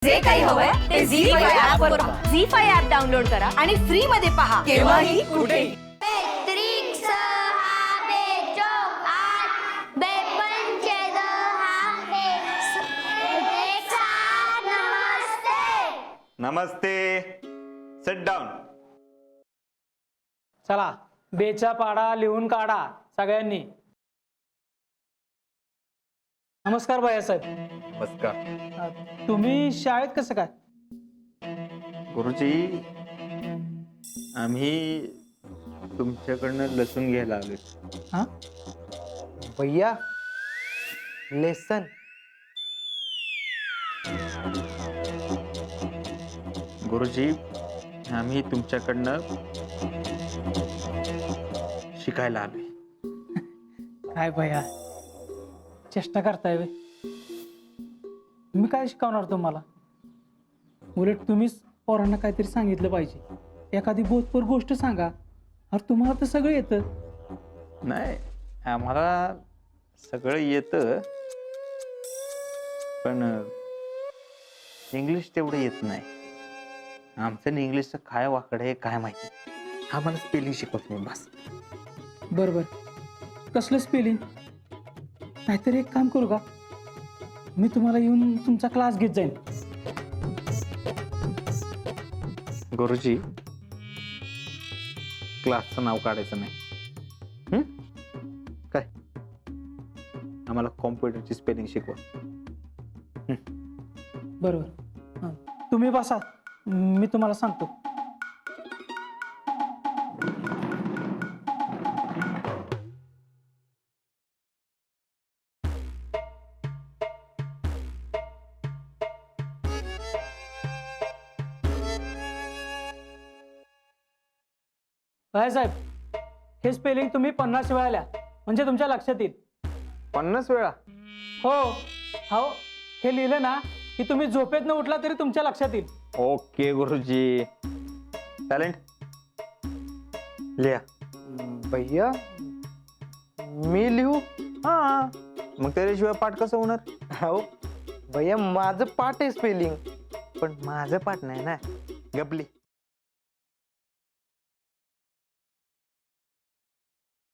जे काही हवंय ते झी5 ऍप वर पहा. झी5 ऍप डाउनलोड करा आणि फ्री मध्ये पहा केव्हाही कुठेही. नमस्ते. Sit down. चला बेचा पाडा लिहून काढा सगळ्यांनी. नमस्कार भैयासाहेब. नमस्कार. तुम्ही शाळेत कसं काय? गुरुजी, आम्ही तुमच्याकडनं लसूण घ्यायला आलोय. हा भैया लेसन. गुरुजी, आम्ही तुमच्याकडनं शिकायला आलोय. काय भैया चेष्टा करताय वे? मी काय शिकवणार तुम्हाला? उलट तुम्हीच पोरांना काहीतरी सांगितलं पाहिजे. एखादी बोधपर गोष्ट सांगा. अरे तुम्हाला तर सगळं येतं. नाही, आम्हाला सगळं येतं, पण इंग्लिश तेवढं येत नाही. आमचं इंग्लिशचं काय वाकड आहे काय माहिती. आम्हाला स्पेलिंग शिकवत नाही बस. बरोबर. कसलं स्पेलिंग? नाहीतर एक काम करू का, मी तुम्हाला येऊन तुमचा क्लास घेत जाईन. गुरुजी, क्लासचं नाव काढायचं नाही. काय आम्हाला कॉम्प्युटरची स्पेलिंग शिकवा. बरोबर. हां, तुम्ही बसा, मी तुम्हाला सांगतो. साहेब, हे स्पेलिंग तुम्ही 50 वेळा लिहा, म्हणजे तुमच्या लक्षात येईल. 50 वेळा? हो हो, हे लिहिलं ना की तुम्ही झोपेत न उठला तरी तुमच्या लक्षात येईल. ओके गुरुजी. टॅलेंट लिहा. भैया मी लिहू? हा, मग त्याच्याशिवाय पाठ कसं होणार? हो भैया माझं पाठ आहे स्पेलिंग. पण माझं पाठ नाही ना. गपली.